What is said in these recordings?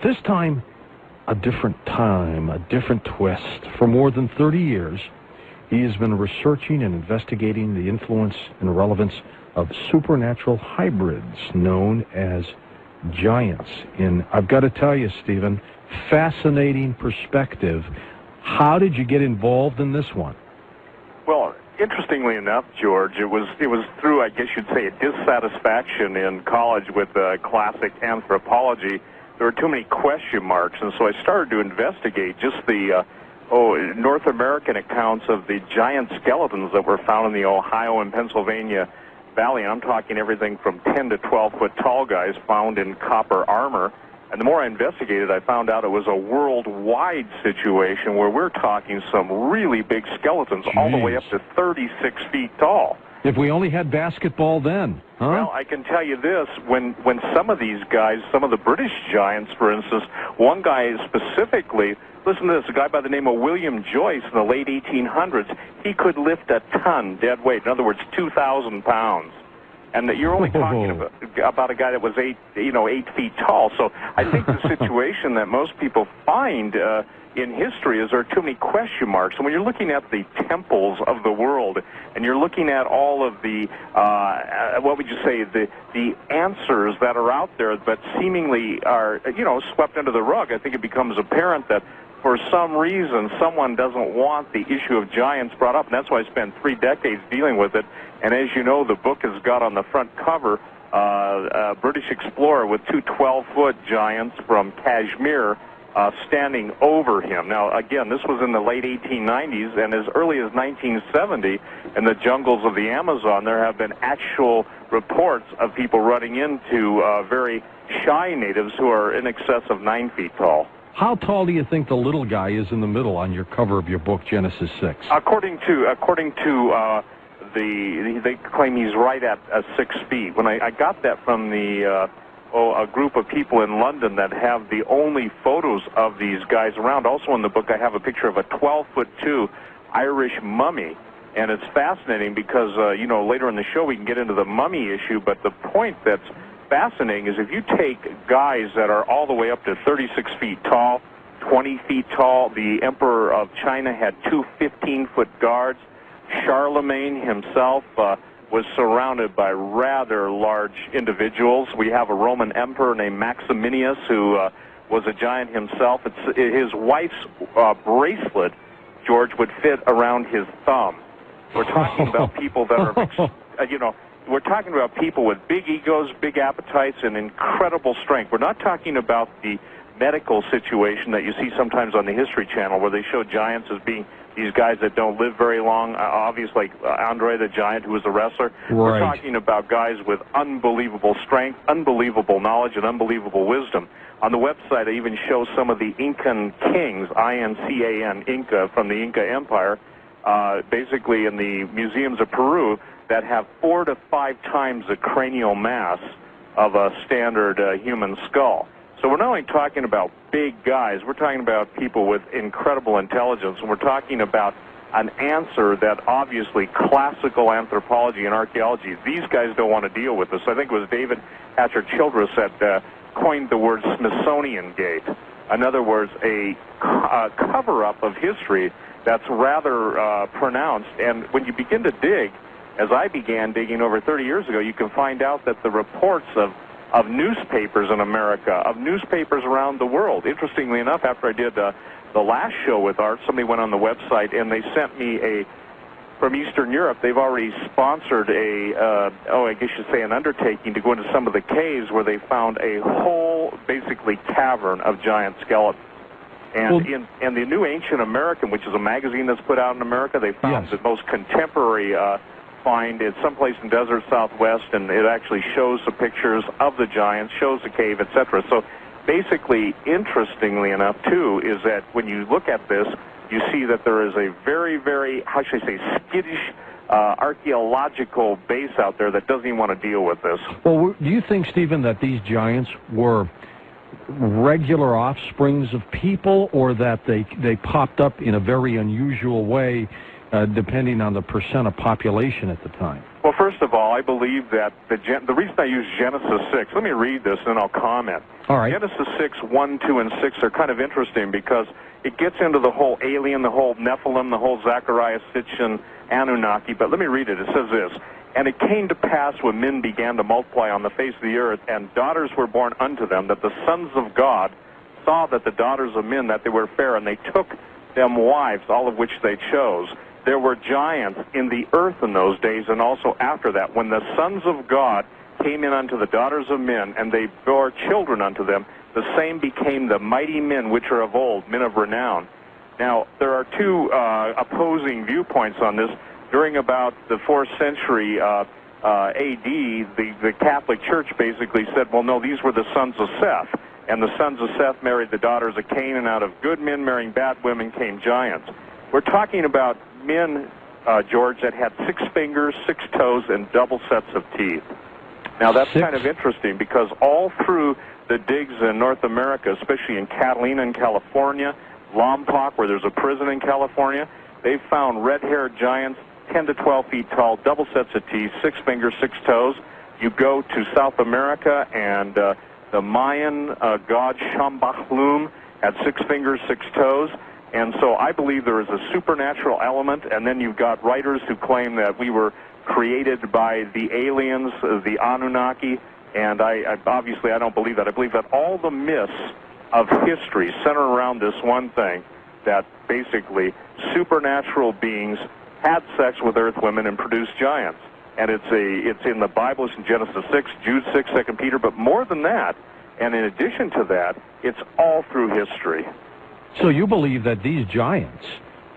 This time, a different twist. For more than 30 years, he has been researching and investigating the influence and relevance of supernatural hybrids known as giants. And I've got to tell you, Stephen, fascinating perspective. How did you get involved in this one? Well, interestingly enough, George, it was through, I guess you'd say, a dissatisfaction in college with classic anthropology. There were too many question marks, and so I started to investigate just the North American accounts of the giant skeletons that were found in the Ohio and Pennsylvania Valley. And I'm talking everything from 10 to 12-foot tall guys found in copper armor. And the more I investigated, I found out it was a worldwide situation where we're talking some really big skeletons, all the way up to 36 feet tall. If we only had basketball then, huh? Well, I can tell you this, when some of these guys, some of the British giants, for instance, one guy specifically, listen to this, a guy by the name of William Joyce in the late 1800s, he could lift a ton dead weight, in other words, 2,000 pounds. And that you're only talking about a guy that was 8 feet tall. So I think the situation that most people find in history is there are too many question marks. And when you're looking at the temples of the world, and you're looking at all of the, what would you say, the answers that are out there that seemingly are, swept under the rug, I think it becomes apparent that for some reason, someone doesn't want the issue of giants brought up, and that's why I spent 3 decades dealing with it. And as you know, the book has got on the front cover a British explorer with 2 12-foot giants from Kashmir standing over him. Now, again, this was in the late 1890s, and as early as 1970, in the jungles of the Amazon, there have been actual reports of people running into very shy natives who are in excess of 9 feet tall. How tall do you think the little guy is in the middle on your cover of your book, Genesis 6? According to they claim he's right at 6 feet. When I got that from a group of people in London that have the only photos of these guys around. Also in the book, I have a picture of a 12'2" Irish mummy, and it's fascinating because later in the show we can get into the mummy issue. But the point that's fascinating is if you take guys that are all the way up to 36 feet tall, 20 feet tall. The Emperor of China had 2 15-foot guards. Charlemagne himself was surrounded by rather large individuals. We have a Roman emperor named Maximinius who was a giant himself. His wife's bracelet, George, would fit around his thumb. We're talking about people that are, we're talking about people with big egos, big appetites, and incredible strength. We're not talking about the medical situation that you see sometimes on the History Channel where they show giants as being these guys that don't live very long, obviously like Andre the Giant, who was a wrestler. Right. We're talking about guys with unbelievable strength, unbelievable knowledge, and unbelievable wisdom. On the website, I even show some of the Incan kings, I-N-C-A-N, Inca, from the Inca Empire, basically in the museums of Peru, that have 4 to 5 times the cranial mass of a standard human skull. So we're not only talking about big guys, we're talking about people with incredible intelligence, and we're talking about an answer that obviously classical anthropology and archaeology, these guys don't want to deal with this. I think it was David Hatcher Childress that coined the word Smithsonian Gate. In other words, a cover-up of history that's rather pronounced. And when you begin to dig, as I began digging over 30 years ago, you can find out that the reports of newspapers in America, of newspapers around the world. Interestingly enough, after I did the last show with Art, somebody went on the website and they sent me from Eastern Europe, they've already sponsored I guess you'd say an undertaking to go into some of the caves where they found a whole, basically, cavern of giant skeletons. And in the New Ancient American, which is a magazine that's put out in America, they found the most contemporary find. It's someplace in Desert Southwest, and it actually shows the pictures of the giants, shows the cave, etc. So basically, interestingly enough, too, is that when you look at this, you see that there is a very, very, how should I say, skittish archaeological base out there that doesn't even want to deal with this. Well, do you think, Stephen, that these giants were regular offsprings of people, or that they popped up in a very unusual way, depending on the percent of population at the time? Well, first of all, I believe that the reason I use Genesis 6, let me read this and then I'll comment. All right. Genesis 6, 1, 2, and 6 are kind of interesting because it gets into the whole alien, the whole Nephilim, the whole Zechariah, Sitchin, Anunnaki. But let me read it. It says this, "And it came to pass when men began to multiply on the face of the earth, and daughters were born unto them, that the sons of God saw that the daughters of men, that they were fair, and they took them wives, all of which they chose. There were giants in the earth in those days, and also after that, when the sons of God came in unto the daughters of men, and they bore children unto them, the same became the mighty men which are of old, men of renown." Now, there are two opposing viewpoints on this. During about the 4th century A.D., the Catholic Church basically said, well, no, these were the sons of Seth, and the sons of Seth married the daughters of Cain, and out of good men marrying bad women came giants. We're talking about men, George, that had 6 fingers, 6 toes, and double sets of teeth. Now, that's kind of interesting because all through the digs in North America, especially in Catalina in California, Lompoc, where there's a prison in California, they found red-haired giants 10 to 12 feet tall, double sets of teeth, 6 fingers, 6 toes. You go to South America, and the Mayan god Shambhalum had 6 fingers, 6 toes. And so I believe there is a supernatural element, and then you've got writers who claim that we were created by the aliens, the Anunnaki, and obviously I don't believe that. I believe that all the myths of history center around this one thing, that basically supernatural beings had sex with earth women and produced giants. And it's in the Bible, it's in Genesis 6, Jude 6, 2 Peter, but more than that, and in addition to that, it's all through history. So you believe that these giants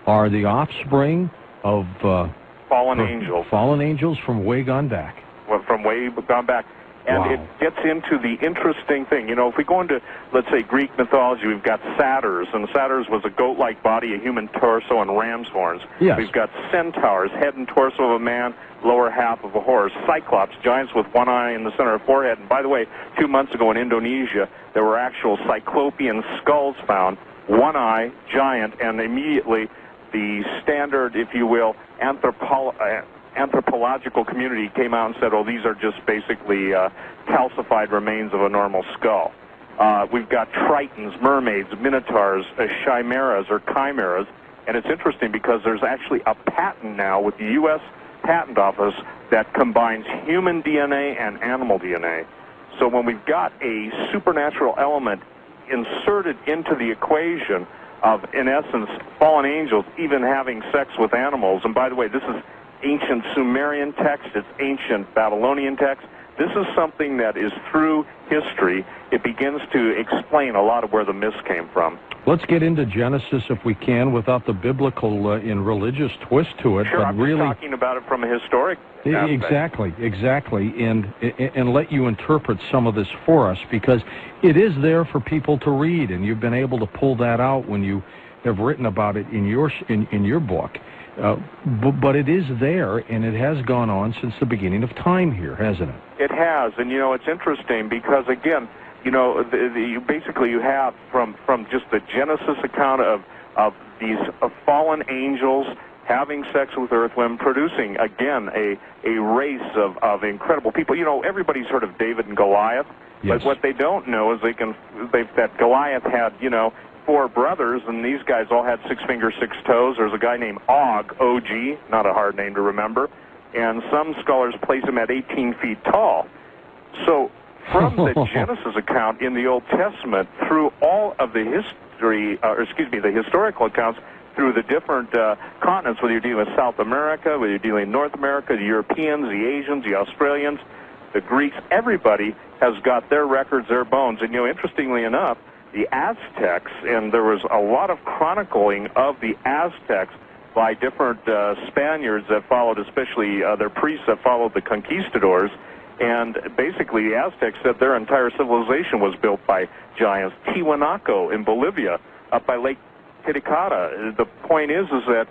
are the offspring of fallen angels. Fallen angels from way gone back. Well, from way gone back. And wow. It gets into the interesting thing. You know, if we go into, let's say, Greek mythology, we've got satyrs, and satyrs was a goat-like body, a human torso, and ram's horns. Yes. We've got centaurs, head and torso of a man, lower half of a horse. Cyclops, giants with one eye in the center of the forehead. And by the way, 2 months ago in Indonesia, there were actual cyclopean skulls found, one eye, giant, and immediately the standard, if you will, anthropological community came out and said, oh, these are just basically calcified remains of a normal skull. We've got tritons, mermaids, minotaurs, chimeras or chimeras, and it's interesting because there's actually a patent now with the U.S. Patent Office that combines human DNA and animal DNA. So when we've got a supernatural element inserted into the equation of, in essence, fallen angels even having sex with animals, and by the way, this is ancient Sumerian text, it's ancient Babylonian text. This is something that is through history. It begins to explain a lot of where the myths came from. Let's get into Genesis if we can without the biblical and religious twist to it. Sure, but I'm really talking about it from a historic aspect. Exactly, and let you interpret some of this for us, because it is there for people to read, and you've been able to pull that out when you have written about it in your book. But it is there, and it has gone on since the beginning of time here, hasn't it? It has, and, you know, it's interesting because, again, you know, basically you have from just the Genesis account of these fallen angels having sex with earth women, producing, again, a race of incredible people. You know, everybody's heard of David and Goliath, yes. But what they don't know is that Goliath had, you know, 4 brothers, and these guys all had 6 fingers, 6 toes. There's a guy named Og, O-G, not a hard name to remember, and some scholars place him at 18 feet tall. So from the Genesis account in the Old Testament through all of the the historical accounts through the different continents, whether you're dealing with South America, whether you're dealing with North America, the Europeans, the Asians, the Australians, the Greeks, everybody has got their records, their bones. And, you know, interestingly enough, the Aztecs, and there was a lot of chronicling of the Aztecs by different Spaniards that followed, especially their priests that followed the conquistadors, and basically the Aztecs said their entire civilization was built by giants. Tiwanaku in Bolivia, up by Lake Titicaca. The point is that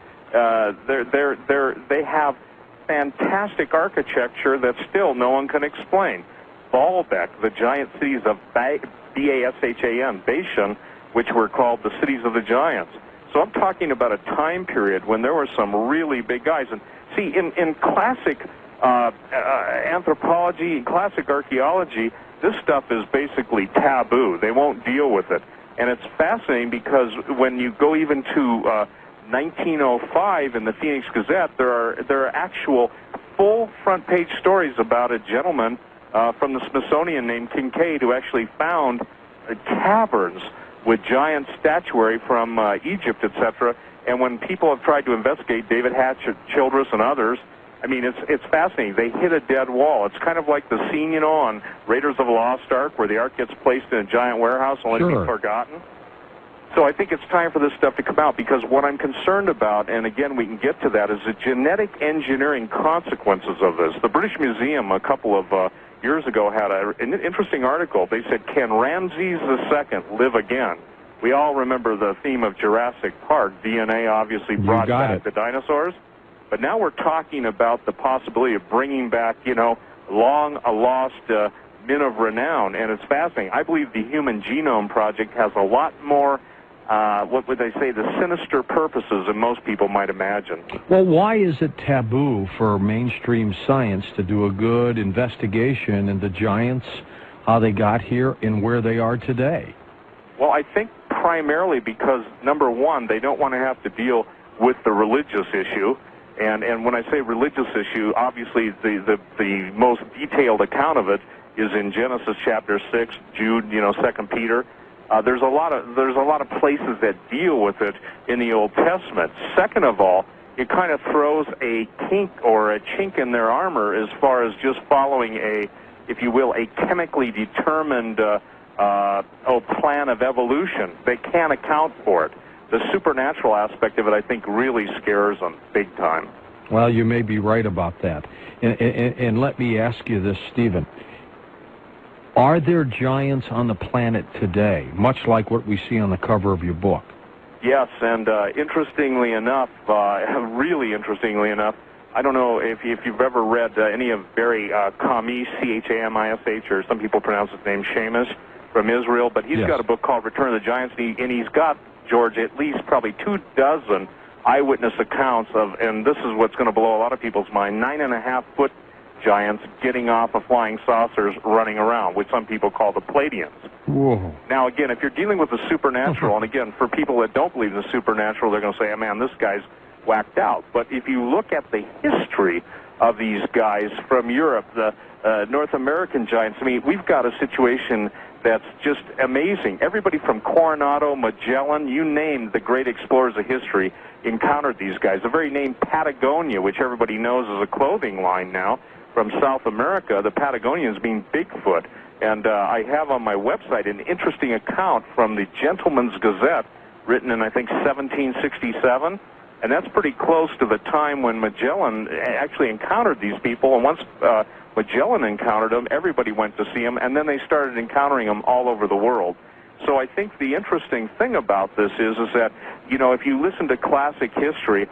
they have fantastic architecture that still no one can explain. Baalbek, the giant cities of B-A-S-H-A-N, Bashan, which were called the cities of the giants. So I'm talking about a time period when there were some really big guys. And see, in classic Anthropology, classic archaeology, this stuff is basically taboo. They won't deal with it. And it's fascinating because when you go even to 1905 in the Phoenix Gazette, there are actual full front-page stories about a gentleman from the Smithsonian named Kincaid who actually found caverns with giant statuary from Egypt, etc. And when people have tried to investigate, David Hatch, Childress, and others, I mean, it's fascinating. They hit a dead wall. It's kind of like the scene, you know, on Raiders of the Lost Ark, where the Ark gets placed in a giant warehouse only to be forgotten. So I think it's time for this stuff to come out, because what I'm concerned about, and again, we can get to that, is the genetic engineering consequences of this. The British Museum a couple of years ago had an interesting article. They said, can Ramses II live again? We all remember the theme of Jurassic Park. DNA obviously brought back the dinosaurs. But now we're talking about the possibility of bringing back, you know, long-lost men of renown, and it's fascinating. I believe the Human Genome Project has a lot more, what would they say, the sinister purposes than most people might imagine. Well, why is it taboo for mainstream science to do a good investigation into giants, how they got here, and where they are today? Well, I think primarily because, number one, they don't want to have to deal with the religious issue. And when I say religious issue, obviously the most detailed account of it is in Genesis chapter 6, Jude, you know, 2 Peter. There's a lot of places that deal with it in the Old Testament. Second of all, it kind of throws a kink or a chink in their armor as far as just following a, if you will, a chemically determined plan of evolution. They can't account for it. The supernatural aspect of it, I think, really scares them big time. Well, you may be right about that. And let me ask you this, Stephen. Are there giants on the planet today, much like what we see on the cover of your book? Yes, and interestingly enough, really interestingly enough, I don't know if you've ever read any of Barry Chamish, C-H-A-M-I-S-H, or some people pronounce his name Shamish, from Israel, but he's got a book called Return of the Giants, and he's got, George, at least probably 24 eyewitness accounts of, and this is what's going to blow a lot of people's mind, 9.5-foot giants getting off of flying saucers running around, which some people call the Pleiadians. Whoa. Now, again, if you're dealing with the supernatural, and again, for people that don't believe in the supernatural, they're going to say, oh, man, this guy's whacked out. But if you look at the history of these guys from Europe, the North American giants, I mean, we've got a situation that's just amazing. Everybody from Coronado, Magellan, you name the great explorers of history, encountered these guys. The very name Patagonia, which everybody knows is a clothing line now from South America, the Patagonians mean Bigfoot. And I have on my website an interesting account from the Gentleman's Gazette, written in, I think, 1767. And that's pretty close to the time when Magellan actually encountered these people. And once Magellan encountered them, everybody went to see them, and then they started encountering them all over the world. So I think the interesting thing about this is that, you know, if you listen to classic history,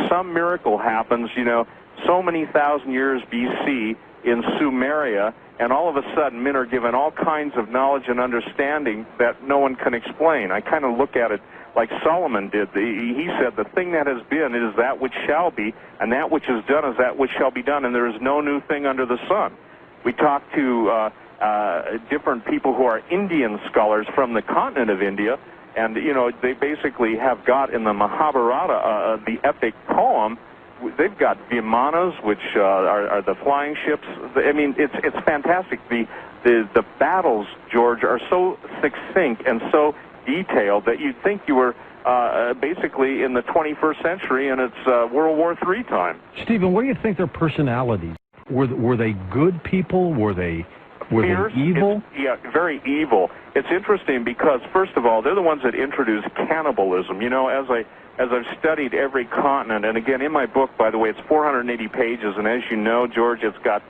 some miracle happens, you know, so many thousand years BC in Sumeria, and all of a sudden men are given all kinds of knowledge and understanding that no one can explain. I kind of look at it like Solomon did. He said, the thing that has been is that which shall be, and that which is done is that which shall be done, and there is no new thing under the sun. We talked to different people who are Indian scholars from the continent of India, and, you know, they basically have got in the Mahabharata, the epic poem, they've got Vimanas, which are the flying ships. I mean, it's fantastic. The battles, George, are so succinct and so detailed that you'd think you were basically in the 21st century, and it's World War III time. Stephen, what do you think their personalities? Were they good people? Were they evil? Yeah, very evil. It's interesting because, first of all, they're the ones that introduced cannibalism. You know, as I've studied every continent, and again, in my book, by the way, it's 480 pages, and as you know, George, it's got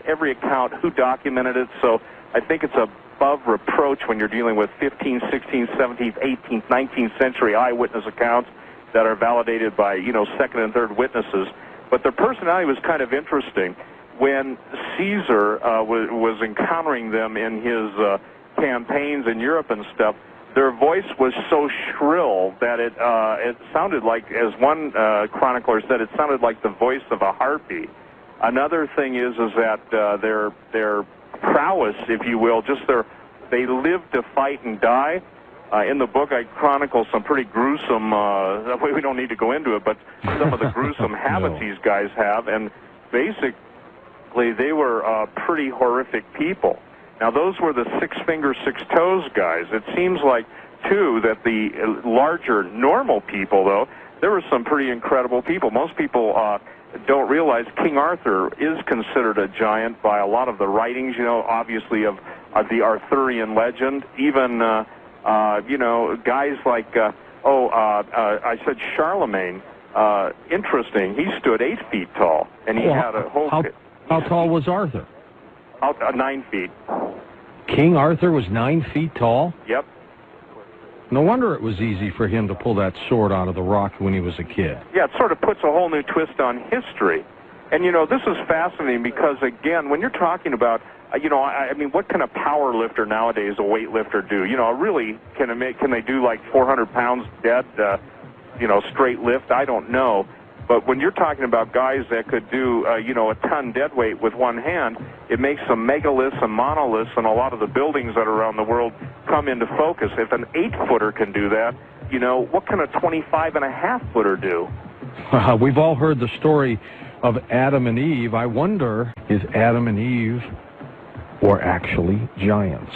every account, who documented it, so I think it's above reproach when you're dealing with 15th, 16th, 17th, 18th, 19th century eyewitness accounts that are validated by, you know, second and third witnesses. But their personality was kind of interesting. When Caesar was encountering them in his campaigns in Europe and stuff, their voice was so shrill that it sounded like, as one chronicler said, it sounded like the voice of a harpy. Another thing is that their prowess, if you will, they lived to fight and die. In the book, I chronicle some pretty gruesome, we don't need to go into it, but some of the gruesome habits these guys have, and basically they were pretty horrific people. Now, those were the six-finger, six-toes guys. It seems like, too, that the larger, normal people, though, there were some pretty incredible people. Most people don't realize King Arthur is considered a giant by a lot of the writings, obviously of the Arthurian legend. Even, guys like, I said Charlemagne. Interesting. He stood 8 feet tall, and he had a whole... How tall was Arthur? 9 feet. King Arthur was 9 feet tall? Yep. No wonder it was easy for him to pull that sword out of the rock when he was a kid. Yeah, it sort of puts a whole new twist on history. And, this is fascinating because, again, when you're talking about, I mean, what can a power lifter nowadays, a weightlifter, do? Really, can they do like 400 pounds dead, straight lift? I don't know. But when you're talking about guys that could do, a ton dead weight with one hand, it makes some megaliths and monoliths and a lot of the buildings that are around the world come into focus. If an 8-footer can do that, what can a 25-and-a-half-footer do? We've all heard the story of Adam and Eve. I wonder, is Adam and Eve were actually giants?